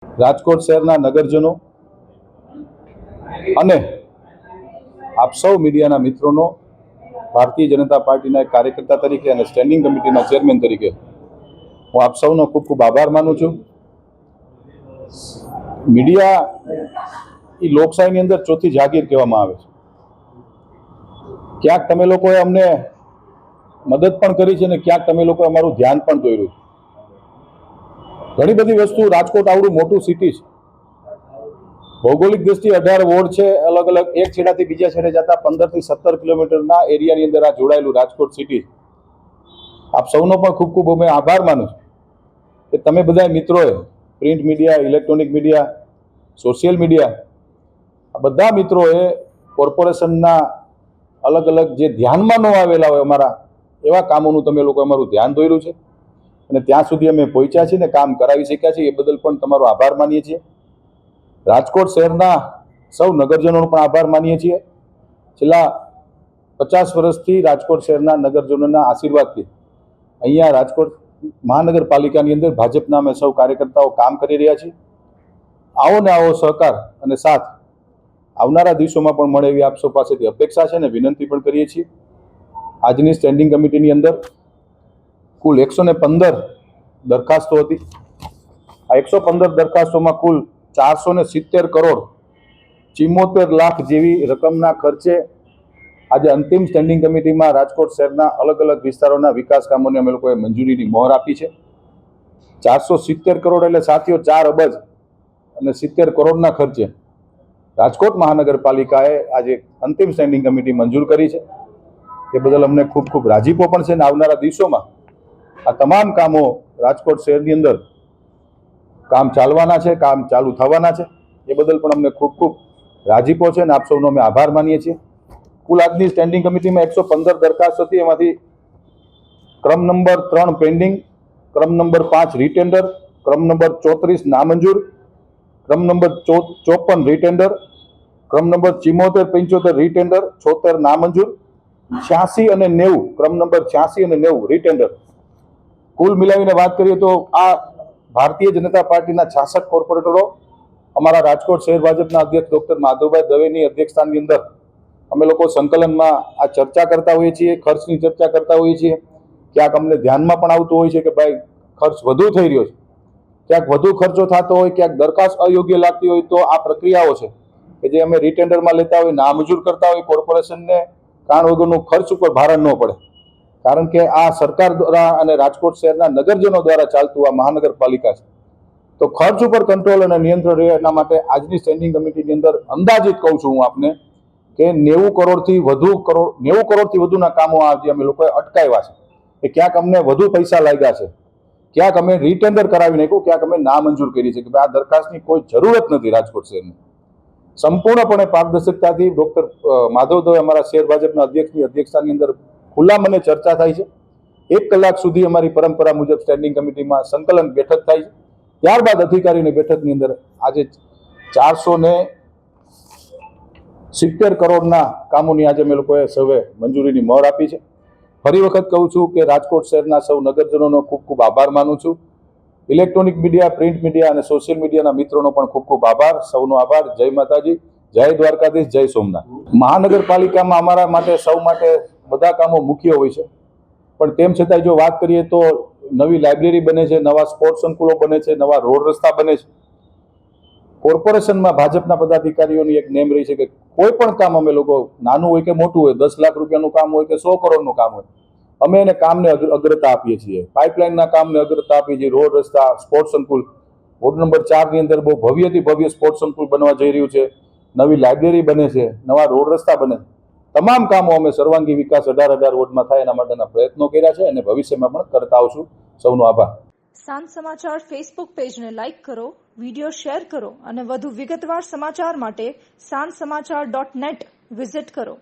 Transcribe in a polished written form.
રાજકોટ શહેરના નગરજનો અને આપ સૌ મીડિયાના મિત્રોનો ભારતીય જનતા પાર્ટીના એક કાર્યકર્તા તરીકે અને સ્ટેન્ડિંગ કમિટીના ચેરમેન તરીકે હું આપ સૌનો ખૂબ ખૂબ આભાર માનું છું. મીડિયા એ લોકશાહીની અંદર ચોથી જાગીર કહેવામાં આવે છે. ક્યાંક તમે લોકોએ અમને મદદ પણ કરી છે અને ક્યાંક તમે લોકોએ અમારું ધ્યાન પણ દોર્યું છે. ઘણી બધી વસ્તુ, રાજકોટ આવડું મોટું સિટી છે, ભૌગોલિક દ્રષ્ટિએ 18 વોર્ડ છે, અલગ અલગ એક છેડાથી બીજા છેડે જતા 15 થી 17 કિલોમીટરના એરિયાની અંદર આ જોડાયેલું રાજકોટ સિટી. આપ સૌનો પણ ખૂબ ખૂબ અમે આભાર માનું છું કે તમે બધા મિત્રોએ print media, electronic media, social media, આ બધા મિત્રોએ કોર્પોરેશનના અલગ અલગ જે ધ્યાનમાં ન આવેલા હોય અમારા એવા કામોનું તમે લોકો અમારું ધ્યાન દોર્યું છે અને ત્યાં સુધી અમે પહોંચ્યા છીએ ને કામ કરાવી શક્યા છીએ. એ બદલ પણ તમારો આભાર માનીએ છીએ. રાજકોટ શહેરના સૌ નગરજનોનો પણ આભાર માનીએ છીએ. છેલ્લા 50 વર્ષથી રાજકોટ શહેરના નગરજનોના આશીર્વાદથી અહીંયા રાજકોટ મહાનગરપાલિકાની અંદર ભાજપના અમે સૌ કાર્યકર્તાઓ કામ કરી રહ્યા છીએ. આવો ને આવો સહકાર અને સાથ આવનારા દિવસોમાં પણ મળે એવી આપ સૌ પાસેથી અપેક્ષા છે અને વિનંતી પણ કરીએ છીએ. આજની સ્ટેન્ડિંગ કમિટીની અંદર કુલ 115 દરખાસ્તો હતી. આ 115 દરખાસ્તોમાં કુલ 470 કરોડ 74 લાખ જેવી રકમના ખર્ચે આજે અંતિમ સ્ટેન્ડિંગ કમિટીમાં રાજકોટ શહેરના અલગ અલગ વિસ્તારોના વિકાસ કામોને અમે લોકોએ મંજૂરીની મહોર આપી છે. 470 કરોડ એટલે સાથીઓ 4 અબજ અને 70 કરોડના ખર્ચે રાજકોટ મહાનગરપાલિકાએ આજે અંતિમ સ્ટેન્ડિંગ કમિટી મંજૂર કરી છે. તે બદલ અમને ખૂબ ખૂબ રાજીપો પણ છે અને આવનારા દિવસોમાં આ તમામ કામો રાજકોટ શહેરની અંદર કામ ચાલવાના છે, કામ ચાલુ થવાના છે. એ બદલ પણ અમને ખૂબ ખૂબ રાજીપો છે અને આપ સૌનો અમે આભાર માનીએ છીએ. કુલ આજની સ્ટેન્ડિંગ કમિટીમાં 115 દરખાસ્ત હતી. એમાંથી ક્રમ નંબર 3 પેન્ડિંગ, ક્રમ નંબર 5 રીટેન્ડર, ક્રમ નંબર 34 નામંજૂર, ક્રમ નંબર 54 રીટેન્ડર, ક્રમ નંબર 74-75 રીટેન્ડર, 76 નામંજૂર, 86 અને 90, ક્રમ નંબર 86 અને 90 રીટેન્ડર. કુલ મિલાવીને વાત કરીએ તો આ ભારતીય જનતા પાર્ટીના 66 કોર્પોરેટરો અમારા રાજકોટ શહેર ભાજપના અધ્યક્ષ ડોક્ટર માધવભાઈ દવેની અધ્યક્ષતાની અંદર અમે લોકો સંકલનમાં આ ચર્ચા કરતા હોઈએ છીએ, ખર્ચની ચર્ચા કરતા હોઈએ છીએ. ક્યાંક અમને ધ્યાનમાં પણ આવતું હોય છે કે ભાઈ ખર્ચ વધુ થઈ રહ્યો છે, ક્યાંક વધુ ખર્ચો થતો હોય, ક્યાંક દરખાસ્ત અયોગ્ય લાગતી હોય તો આ પ્રક્રિયાઓ છે કે જે અમે રીટેન્ડરમાં લેતા હોય, નામંજૂર કરતા હોય, કોર્પોરેશનને કારણ વગરનું ખર્ચ ઉપર ભારણ ન પડે. કારણ કે આ સરકાર દ્વારા અને રાજકોટ શહેરના નગરજનો દ્વારા ચાલતું આ મહાનગરપાલિકા છે, તો ખર્ચ ઉપર કંટ્રોલ અને નિયંત્રણ રહે એના માટે આજની સ્ટેન્ડિંગ કમિટીની અંદર અંદાજિત કહું છું હું આપને કે 90 કરોડથી વધુના કામો આજે અમે લોકોએ અટકાવ્યા છે. કે ક્યાંક અમને વધુ પૈસા લાગ્યા છે, ક્યાંક અમે રીટેન્ડર કરાવી નાખ્યું, ક્યાંક અમે નામંજૂર કરી છે કે આ દરખાસ્તની કોઈ જરૂરત નથી. રાજકોટ શહેરની સંપૂર્ણપણે પારદર્શકતાથી ડોક્ટર માધવ દવે અમારા શહેર ભાજપના અધ્યક્ષની અધ્યક્ષતાની અંદર ખુલ્લા મને ચર્ચા થાય છે. 1 કલાક સુધી અમારી પરંપરા મુજબ સ્ટેન્ડિંગ કમિટીમાં સંકલન બેઠક થાય છે. ત્યારબાદ અધિકારીની બેઠકની અંદર આજે 470 કરોડના કામોની આજે અમે લોકોએ સૌએ મંજૂરીની મહોર આપી છે. ફરી વખત કહું છું કે રાજકોટ શહેરના સૌ નગરજનોનો ખૂબ ખૂબ આભાર માનું છું. ઇલેક્ટ્રોનિક મીડિયા, પ્રિન્ટ મીડિયા અને સોશિયલ મીડિયાના મિત્રોનો પણ ખૂબ ખૂબ આભાર. સૌનો આભાર. જય માતાજી, જય દ્વારકાધીશ, જય સોમનાથ. મહાનગરપાલિકામાં અમારા માટે સૌ માટે બધા કામો મુખ્ય હોય છે, પણ તેમ છતાંય જો વાત કરીએ તો નવી લાઇબ્રેરી બને છે, નવા સ્પોર્ટ્સ સંકુલો બને છે, નવા રોડ રસ્તા બને છે. કોર્પોરેશનમાં ભાજપના પદાધિકારીઓની એક નેમ રહી છે કે કોઈ પણ કામ અમે લોકો નાનું હોય કે મોટું હોય, 10 લાખ રૂપિયાનું કામ હોય કે 100 કરોડનું કામ હોય, અમે એને કામને અગ્રતા આપીએ છીએ. પાઇપલાઇનના કામને અગ્રતા આપીએ છીએ. રોડ રસ્તા, સ્પોર્ટ્સ સંકુલ, વોર્ડ નંબર 4 ની અંદર બહુ ભવ્યથી ભવ્ય સ્પોર્ટ્સ સંકુલ બનવા જઈ રહ્યું છે. નવી લાઇબ્રેરી બને છે, નવા રોડ રસ્તા બને. તમામ કામો અમે સર્વાંગી વિકાસ 18 વોર્ડમાં થાય એના માટેના પ્રયત્નો કર્યા છે અને ભવિષ્યમાં પણ કરતા આવશું. સૌનો આભાર. સાંજ સમાચાર ફેસબુક પેજને લાઇક કરો, વિડીયો શેર કરો અને વધુ વિગતવાર સમાચાર માટે sanssamachar.net વિઝિટ કરો.